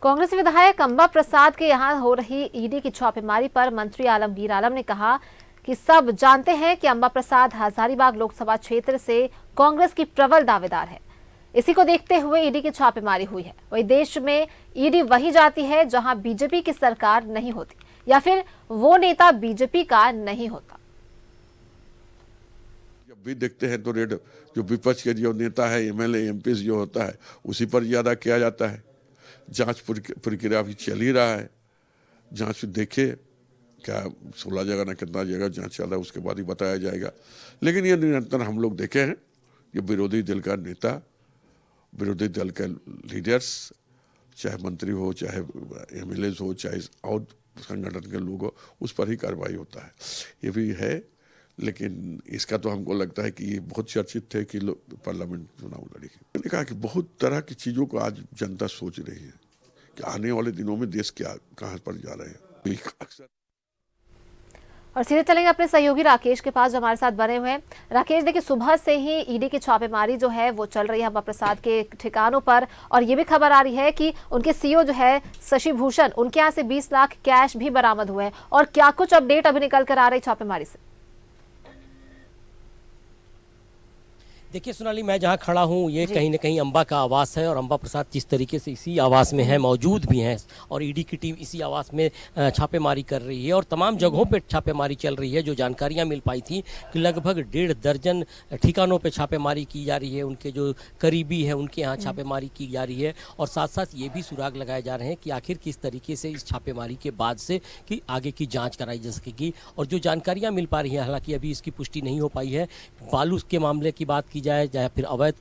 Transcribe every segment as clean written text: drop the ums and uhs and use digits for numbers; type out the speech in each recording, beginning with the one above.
कांग्रेस विधायक अंबा प्रसाद के यहां हो रही ईडी की छापेमारी पर मंत्री आलमगीर आलम ने कहा कि सब जानते हैं कि अंबा प्रसाद हजारीबाग लोकसभा क्षेत्र से कांग्रेस की प्रबल दावेदार है। इसी को देखते हुए ईडी की छापेमारी हुई है। वही देश में ईडी वही जाती है जहां बीजेपी की सरकार नहीं होती या फिर वो नेता बीजेपी का नहीं होता। जब भी देखते हैं तो रेड जो विपक्ष के जो नेता है, एमएलए एमपी जो होता है उसी पर ज्यादा किया जाता है। जांच प्रक्रिया भी चल ही रहा है। जांच देखे क्या 16 जगह ना कितना जगह जांच चल रहा है, उसके बाद ही बताया जाएगा। लेकिन ये निरंतर हम लोग देखे हैं कि विरोधी दल का नेता, विरोधी दल के लीडर्स, चाहे मंत्री हो, चाहे एमएलए हो, चाहे और संगठन के लोग हो, उस पर ही कार्रवाई होता है। ये भी है, लेकिन इसका तो हमको लगता है कि ये बहुत चर्चित थे कि पार्लियामेंट चुनाव लड़ेगी। मैंने कहा कि बहुत तरह की चीज़ों को आज जनता सोच रही है कि आने वाले दिनों में देश क्या कहाँ पर जा रहे हैं। अक्सर और सीधे चलेंगे अपने सहयोगी राकेश के पास जो हमारे साथ बने हुए हैं। राकेश, देखिए सुबह से ही ईडी की छापेमारी जो है वो चल रही है अंबा प्रसाद के ठिकानों पर, और ये भी खबर आ रही है कि उनके सीईओ जो है शशि भूषण, उनके यहाँ से 20 लाख कैश भी बरामद हुए हैं। और क्या कुछ अपडेट अभी निकल कर आ रही छापेमारी से? देखिए सोनाली, मैं जहां खड़ा हूं ये कहीं ना कहीं अंबा का आवास है, और अंबा प्रसाद जिस तरीके से इसी आवास में है, मौजूद भी हैं, और ईडी की टीम इसी आवास में छापेमारी कर रही है और तमाम जगहों पे छापेमारी चल रही है। जो जानकारियां मिल पाई थी कि लगभग 1.5 दर्जन ठिकानों पे छापेमारी की जा रही है, उनके जो करीबी है उनके यहाँ छापेमारी की जा रही है, और साथ साथ ये भी सुराग लगाए जा रहे हैं कि आखिर किस तरीके से इस छापेमारी के बाद से कि आगे की जाँच कराई जा सकेगी। और जो जानकारियाँ मिल पा रही हैं, हालाँकि अभी इसकी पुष्टि नहीं हो पाई है, बालू के मामले की बात की जाए, चाहे फिर अवैध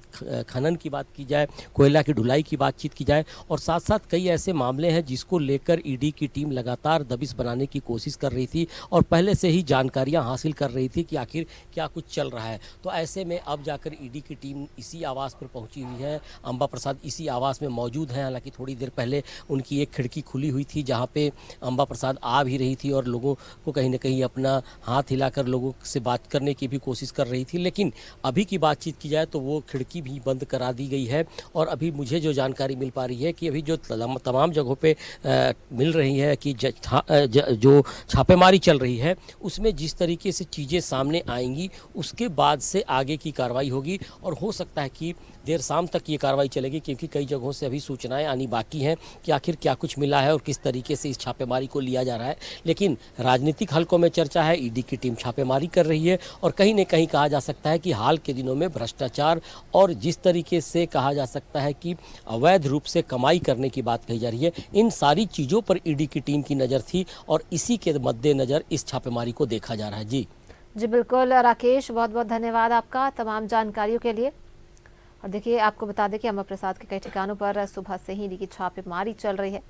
खनन की बात की जाए, कोयला की ढुलाई की बातचीत की जाए, और साथ साथ कई ऐसे मामले हैं जिसको लेकर ईडी की टीम लगातार दबिश बनाने की कोशिश कर रही थी और पहले से ही जानकारियां हासिल कर रही थी कि आखिर क्या कुछ चल रहा है। तो ऐसे में अब जाकर ईडी की टीम इसी आवास पर पहुंची हुई है। अंबा प्रसाद इसी आवास में मौजूद हैं। हालांकि थोड़ी देर पहले उनकी एक खिड़की खुली हुई थी जहाँ पे अंबा प्रसाद आ भी रही थी और लोगों को कहीं ना कहीं अपना हाथ हिलाकर लोगों से बात करने की भी कोशिश कर रही थी। लेकिन अभी की बातचीत की जाए तो वो खिड़की भी बंद करा दी गई है। और अभी मुझे जो जानकारी मिल पा रही है कि अभी जो तमाम जगहों पे मिल रही है कि जो छापेमारी चल रही है उसमें जिस तरीके से चीज़ें सामने आएंगी उसके बाद से आगे की कार्रवाई होगी, और हो सकता है कि देर शाम तक ये कार्रवाई चलेगी, क्योंकि कई जगहों से अभी सूचनाएं आनी बाकी हैं कि आखिर क्या कुछ मिला है और किस तरीके से इस छापेमारी को लिया जा रहा है। लेकिन राजनीतिक हलकों में चर्चा है, ईडी की टीम छापेमारी कर रही है, और कहीं न कहीं कहा जा सकता है कि हाल के दिनों में भ्रष्टाचार और जिस तरीके से कहा जा सकता है कि अवैध रूप से कमाई करने की बात कही जा रही है, इन सारी चीज़ों पर ईडी की टीम की नज़र थी और इसी के मद्देनज़र इस छापेमारी को देखा जा रहा है। जी बिल्कुल राकेश, बहुत बहुत धन्यवाद आपका तमाम जानकारियों के लिए। और देखिए आपको बता दें कि अंबा प्रसाद के कई ठिकानों पर सुबह से ही ईडी की छापेमारी चल रही है।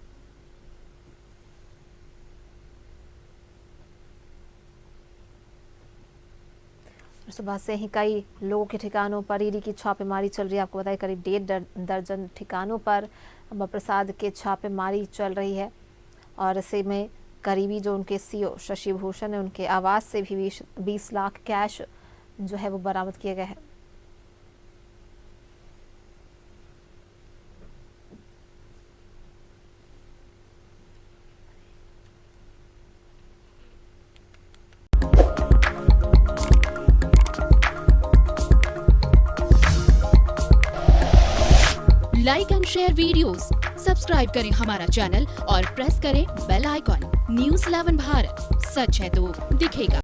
सुबह से ही कई लोगों के ठिकानों पर ईडी की छापेमारी चल रही है। आपको बताया करीब 1.5 दर्जन ठिकानों पर अंबा प्रसाद के छापेमारी चल रही है, और ऐसे में करीबी जो उनके सीईओ शशि भूषण है उनके आवास से भी 20 लाख कैश जो है वो बरामद किए गए हैं। Like and share videos, subscribe करें हमारा चैनल और प्रेस करें बेल आइकॉन। न्यूज़ 11 भारत, सच है तो दिखेगा।